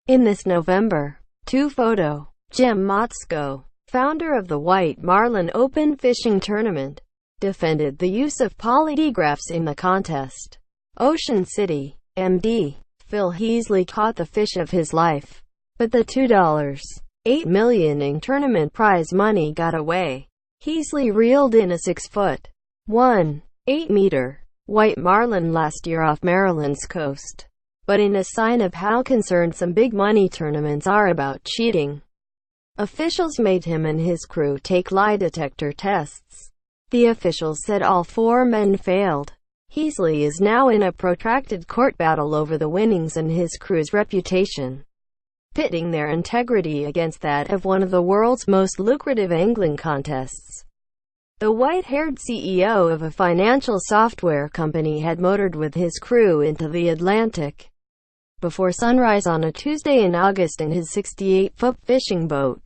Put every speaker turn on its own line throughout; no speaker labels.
In this November 2 photo, Jim Motsko, founder of the White Marlin Open fishing tournament, defended the use of polygraphs in the contest. Ocean City, MD. Phil Heasley caught the fish of his life, but the $2.8 million in tournament prize money got away. Heasley reeled in a 6-foot, 1.8-meter, white marlin last year off Maryland's coast. But in a sign of how concerned some big money tournaments are about cheating, officials made him and his crew take lie detector tests. The officials said all 4 men failed. Heasley is now in a protracted court battle over the winnings and his crew's reputation, pitting their integrity against that of one of the world's most lucrative angling contests. The white-haired CEO of a financial software company had motored with his crew into the Atlantic before sunrise on a Tuesday in August in his 68-foot fishing boat,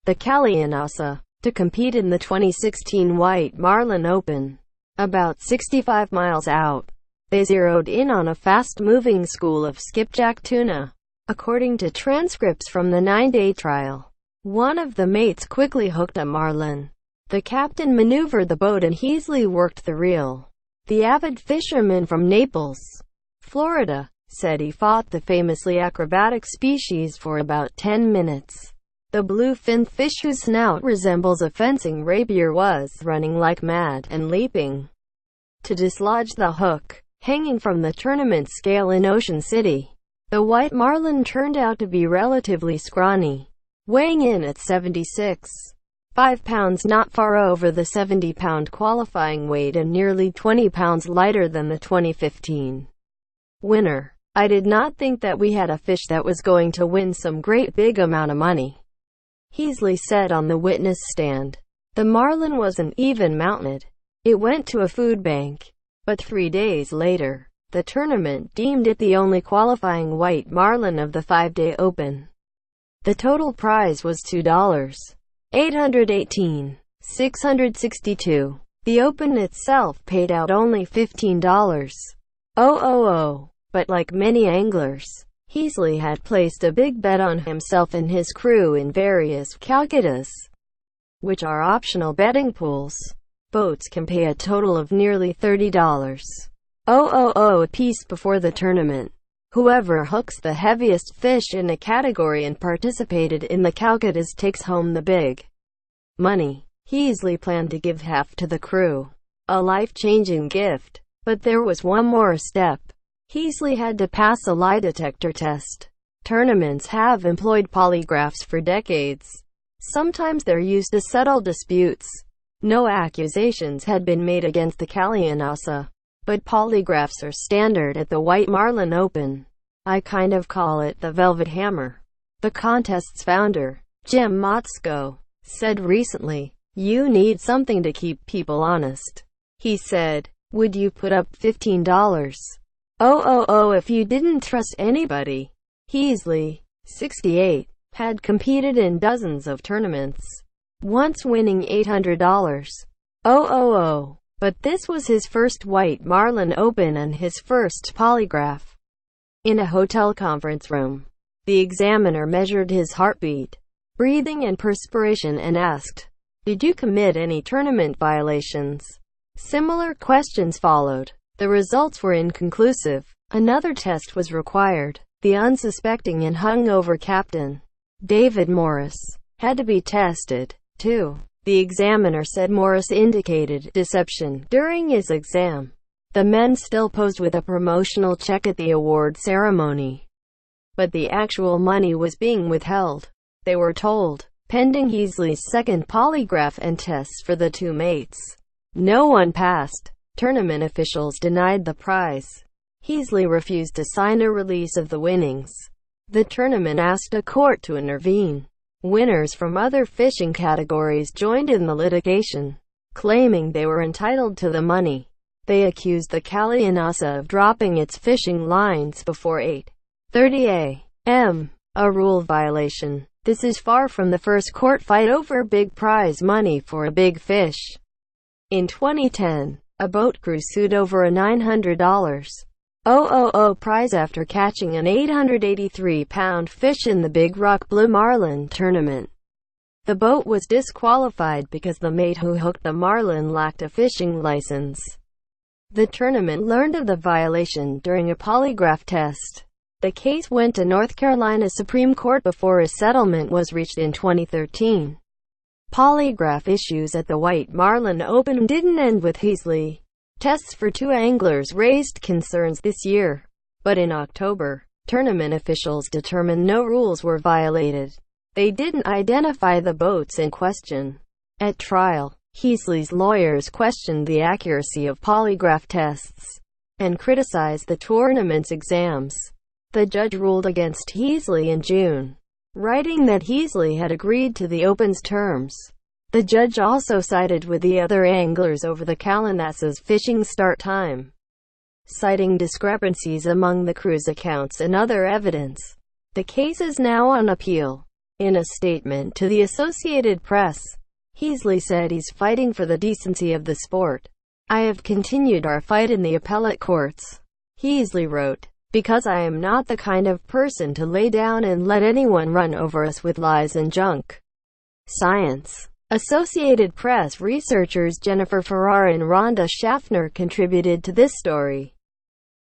the Calianasa, to compete in the 2016 White Marlin Open. About 65 miles out, they zeroed in on a fast-moving school of skipjack tuna. According to transcripts from the 9-day trial, one of the mates quickly hooked a marlin. The captain maneuvered the boat and Heasley worked the reel. The avid fisherman from Naples, Florida, said he fought the famously acrobatic species for about 10 minutes. The bluefin fish, whose snout resembles a fencing rapier, was running like mad and leaping to dislodge the hook, hanging from the tournament scale in Ocean City. The white marlin turned out to be relatively scrawny, weighing in at 76.5 pounds, not far over the 70-pound qualifying weight and nearly 20 pounds lighter than the 2015 winner. I did not think that we had a fish that was going to win some great big amount of money, Heasley said on the witness stand. The marlin wasn't even mounted. It went to a food bank. But 3 days later, the tournament deemed it the only qualifying white marlin of the 5-day open. The total prize was $2,818,662. The open itself paid out only $15,000. But like many anglers, Heasley had placed a big bet on himself and his crew in various calcutas, which are optional betting pools. Boats can pay a total of nearly $30,000 apiece before the tournament. Whoever hooks the heaviest fish in a category and participated in the calcutas takes home the big money. Heasley planned to give half to the crew, a life-changing gift. But there was one more step. Heasley had to pass a lie detector test. Tournaments have employed polygraphs for decades. Sometimes they're used to settle disputes. No accusations had been made against the Calianasa, but polygraphs are standard at the White Marlin Open. I kind of call it the Velvet Hammer. The contest's founder, Jim Motsko, said recently, "You need something to keep people honest." He said, "Would you put up $15,000 if you didn't trust anybody?" Heasley, 68, had competed in dozens of tournaments, once winning $800,000. But this was his first White Marlin Open and his first polygraph. In a hotel conference room, the examiner measured his heartbeat, breathing and perspiration and asked, "Did you commit any tournament violations?" Similar questions followed. The results were inconclusive. Another test was required. The unsuspecting and hungover captain, David Morris, had to be tested, too. The examiner said Morris indicated deception during his exam. The men still posed with a promotional check at the award ceremony, but the actual money was being withheld, they were told, pending Heasley's second polygraph and tests for the 2 mates. No one passed. Tournament officials denied the prize. Heasley refused to sign a release of the winnings. The tournament asked a court to intervene. Winners from other fishing categories joined in the litigation, claiming they were entitled to the money. They accused the Calianasa of dropping its fishing lines before 8:30 a.m., a rule violation. This is far from the first court fight over big prize money for a big fish. In 2010, a boat crew sued over a $900 prize after catching an 883-pound fish in the Big Rock Blue Marlin tournament. The boat was disqualified because the mate who hooked the marlin lacked a fishing license. The tournament learned of the violation during a polygraph test. The case went to North Carolina Supreme Court before a settlement was reached in 2013. Polygraph issues at the White Marlin Open didn't end with Heasley. Tests for 2 anglers raised concerns this year, but in October, tournament officials determined no rules were violated. They didn't identify the boats in question. At trial, Heasley's lawyers questioned the accuracy of polygraph tests and criticized the tournament's exams. The judge ruled against Heasley in June, writing that Heasley had agreed to the Open's terms. The judge also sided with the other anglers over the Callanasas fishing start time, citing discrepancies among the crew's accounts and other evidence. The case is now on appeal. In a statement to the Associated Press, Heasley said he's fighting for the decency of the sport. "I have continued our fight in the appellate courts," Heasley wrote, "because I am not the kind of person to lay down and let anyone run over us with lies and junk science." Associated Press researchers Jennifer Farrar and Rhonda Schaffner contributed to this story.